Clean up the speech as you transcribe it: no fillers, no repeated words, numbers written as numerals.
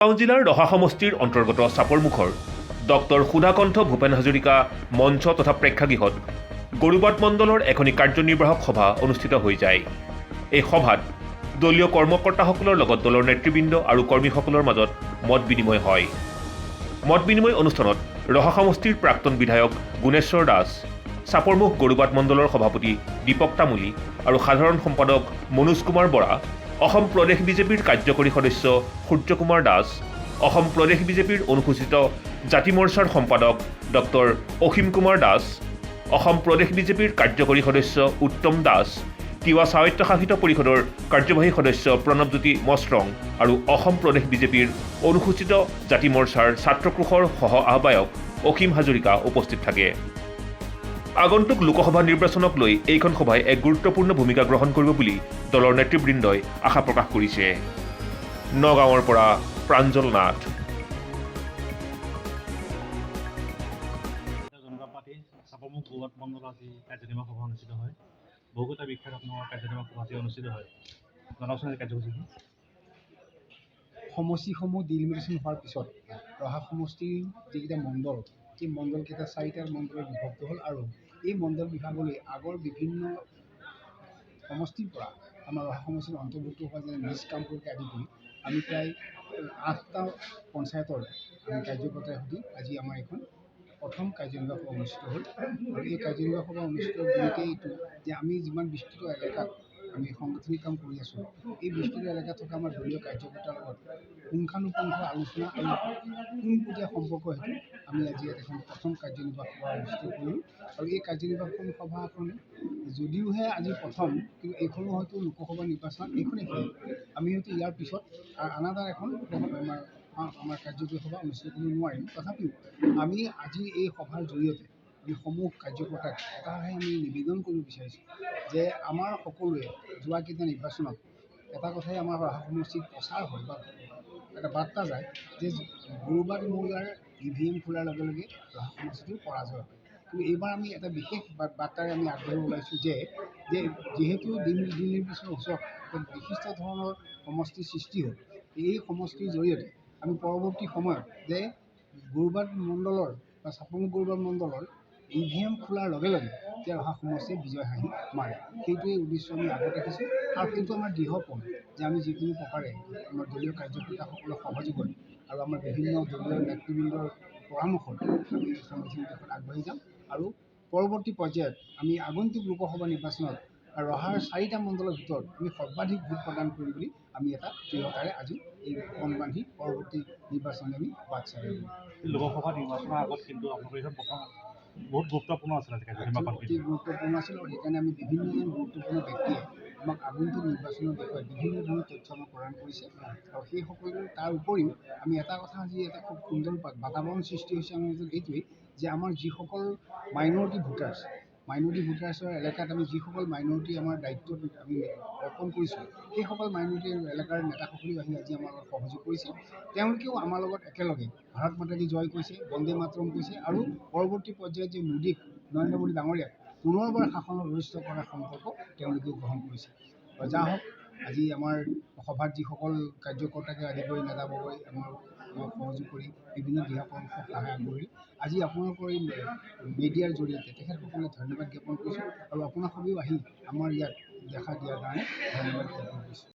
নগাঁও জিলাৰ ৰহা সমষ্টিৰ অন্তৰ্গত চাপৰমুখৰ ডক্টৰ সুধাকণ্ঠ ভূপেন হাজৰিকা মঞ্চ তথা প্ৰেক্ষাগৃহত গৰুবাট মণ্ডলৰ এখনি কাৰ্যনিৰ্বাহক সভা অনুষ্ঠিত হৈ যায়। এই সভাত দলীয় কৰ্মকৰ্তাসকলৰ লগত দলৰ নেতৃবৃন্দ আৰু কৰ্মীসকলৰ মাজত মত বিনিময় হয়। মত বিনিময় অনুষ্ঠানত ৰহা সমষ্টিৰ প্ৰাক্তন বিধায়ক গুণেশ্বৰ দাস, চাপৰমুখ গৰুবাট মণ্ডলৰ সভাপতি দীপক তামুলী আৰু সাধাৰণ সম্পাদক মনোজ কুমাৰ বৰা, অসম প্ৰদেশ বিজেপিৰ কাৰ্যকৰী সদস্য সূৰ্যকুমাৰ দাস, অসম প্ৰদেশ বিজেপিৰ অনুসূচিত জাতি মৰ্চাৰ সম্পাদক ডক্টৰ অসীম কুমাৰ দাস, অসম প্ৰদেশ বিজেপিৰ কাৰ্যকৰী সদস্য উত্তম দাস, তিৱা স্বায়ত্তশাসিত পৰিষদৰ কাৰ্যবাহী সদস্য প্ৰণৱজ্যোতি মস্ৰং আৰু অসম প্ৰদেশ বিজেপিৰ অনুসূচিত জাতি মৰ্চাৰ ছাত্ৰকোষৰ সহ আহ্বায়ক অসীম হাজৰিকা উপস্থিত থাকে। আগন্তুক লোকসভা নিৰ্বাচনক লৈ এইখন সভাই এক গুৰুত্বপূৰ্ণ ভূমিকা গ্ৰহণ কৰিব বুলি দলৰ নেতৃবৃন্দই আশা প্ৰকাশ কৰিছে। নগাঁৱৰ পৰা প্ৰাঞ্জল নাথ। জনতা পাৰ্টি চাপৰমুখ গৰুবাট মণ্ডলত আজি কাৰ্যনিৰ্বাহক সভা অনুষ্ঠিত হয়। বহুকেইটা বিখ্যাত আপোনাৰ কাৰ্যনিৰ্বাহক সভা আজি অনুষ্ঠিত হয়। জনাবচোন কাৰ্যসূচী। সমষ্টিসমূহ ডিলিমিটেশ্যন হোৱাৰ পিছত ৰহা সমষ্টিৰ যিকেইটা মণ্ডল, সেই মণ্ডলকেইটা চাৰিটা মণ্ডলত বিভক্ত হ'ল আৰু এই মণ্ডল বিভাগলৈ আগৰ বিভিন্ন সমষ্টিৰ পৰা আমাৰ ৰহা সমষ্টিত অন্তৰ্ভুক্ত হোৱা যেনে নিজ কামপুৰকে আদি কৰি আমি প্ৰায় 8টা পঞ্চায়তৰ আমি কাৰ্যকৰ্তাৰ সৈতে আজি আমাৰ এখন প্ৰথম কাৰ্যনিৰ্বাহক সভা অনুষ্ঠিত হ'ল। আৰু এই কাৰ্যনিৰ্বাহক সভা অনুষ্ঠিত হোৱাতে এইটো যে আমি যিমান বিস্তৃত এলেকাত আমি সাংগঠনিক কাম কৰি আছোঁ, এই বিস্তৃত এলেকাত থকা আমাৰ দলীয় কাৰ্যকৰ্তাৰ লগত পুংখানুপুংখ আলোচনা আৰু পোনপটীয়া সম্পৰ্ক হেতু আমি আজি ইয়াত এখন প্ৰথম কাৰ্যনিৰ্বাহক সভা অনুষ্ঠিত কৰিলোঁ। আৰু এই কাৰ্যনিৰ্বাহক সভাখন যদিওহে আজি প্ৰথম, কিন্তু এইখনো হয়তো লোকসভা নিৰ্বাচনত এইখনেই শেষ। আমি হয়তো ইয়াৰ পিছত আনাদাৰ এখন আমাৰ কাৰ্যকৰী সভা অনুষ্ঠিত কৰিব নোৱাৰিম। তথাপিও আমি আজি এই সভাৰ জৰিয়তে আমি সমূহ কাৰ্যকৰ্তাক এটাহে আমি নিবেদন কৰিব বিচাৰিছোঁ যে আমাৰ সকলোৱে যোৱাকেইটা নিৰ্বাচনত এটা কথাই আমাৰ ৰহা সমষ্টিত প্ৰচাৰ হয় বা এটা বাৰ্তা যায় যে গৰুবাট মৌজাৰ EVM খোলাৰ লগে লগে ৰহা সমষ্টিটো পৰাজয় হয়। কিন্তু এইবাৰ আমি এটা বিশেষ বাৰ্তাৰে আমি আগবাঢ়িব ওলাইছোঁ যে যিহেতু ডিলিমিটেশ্যনৰ ওচৰত এক বিশিষ্ট ধৰণৰ সমষ্টিৰ সৃষ্টি হ'ল, এই সমষ্টিৰ জৰিয়তে আমি পৰৱৰ্তী সময়ত যে গৰুবাট মণ্ডলৰ বা চাপৰমুখ গৰুবাট মণ্ডলৰ EVM খোলাৰ লগে লগে যে ৰহা সমষ্টিয়ে বিজয় হাঁহি মাৰে, সেইটোৱেই উদ্দেশ্য আমি আগত ৰাখিছোঁ। আৰু সেইটো আমাৰ দৃঢ়পণ যে আমি যিকোনো প্ৰকাৰে আমাৰ দলীয় কাৰ্যকৰ্তাসকলৰ সহযোগত আৰু আমাৰ বিভিন্ন দলীয় নেতৃবৃন্দৰ পৰামৰ্শত আমি সাংগঠনিক দিশত আগবাঢ়ি যাম। আৰু পৰৱৰ্তী পৰ্যায়ত আমি আগন্তুক লোকসভা নিৰ্বাচনত ৰহাৰ 4টা মণ্ডলৰ ভিতৰত আমি সৰ্বাধিক ভোট প্ৰদান কৰিম বুলি আমি এটা দৃঢ়তাৰে আজি এই পণ বান্ধি পৰৱৰ্তী নিৰ্বাচনলৈ আমি বাট চাই আহিম। লোকসভা নিৰ্বাচনৰ আগত কিন্তু আপোনালোকৰ এইখন প্ৰথম বহুত গুৰুত্বপূৰ্ণ আছিল আজি কাৰ্যনিৰ্বাহক অতি গুৰুত্বপূৰ্ণ আছিল আৰু সেইকাৰণে আমি বিভিন্নজন গুৰুত্বপূৰ্ণ ব্যক্তিয়ে আমাক আগন্তুক নিৰ্বাচনৰ বিষয়ে বিভিন্ন ধৰণৰ তথ্য আমাক প্ৰদান কৰিছে। আৰু সেই সকলো তাৰ উপৰিও আমি এটা কথা আজি এটা খুব সুন্দৰ বাতাবৰণ সৃষ্টি হৈছে আমাৰ মাজত এইটোৱেই যে আমাৰ যিসকল মাইনৰিটি ভোটাৰ্ছৰ এলেকাত আমি যিসকল মাইনৰিটি আমাৰ দায়িত্বত আমি অৰ্পণ কৰিছোঁ, সেইসকল মাইনৰিটি এলেকাৰ নেতাসকলেও আহি আজি আমাৰ লগত সহযোগ কৰিছে। তেওঁলোকেও আমাৰ লগত একেলগে ভাৰত মাতা কি জয় কৈছে, বন্দে মাতৰম কৈছে আৰু পৰৱৰ্তী পৰ্যায়ত যে নৰেন্দ্ৰ মোদী ডাঙৰীয়াক পুনৰবাৰ শাসনত অধিষ্ঠ কৰাৰ সংকল্প তেওঁলোকেও গ্ৰহণ কৰিছে। যা হওক, আজি আমাৰ সভাত যিসকল কাৰ্যকৰ্তাকে আদি কৰি নেতা বগৈ আমাক সহযোগ কৰি বিভিন্ন দিহা পৰামৰ্শ সহায় আগবঢ়ালে, আজি আপোনালোকৰ এই মিডিয়াৰ জৰিয়তে তেখেতসকলে ধন্যবাদ জ্ঞাপন কৰিছোঁ আৰু আপোনালোকেও আহি আমাৰ ইয়াত দেখা দিয়াৰ কাৰণে ধন্যবাদ জ্ঞাপন কৰিছোঁ।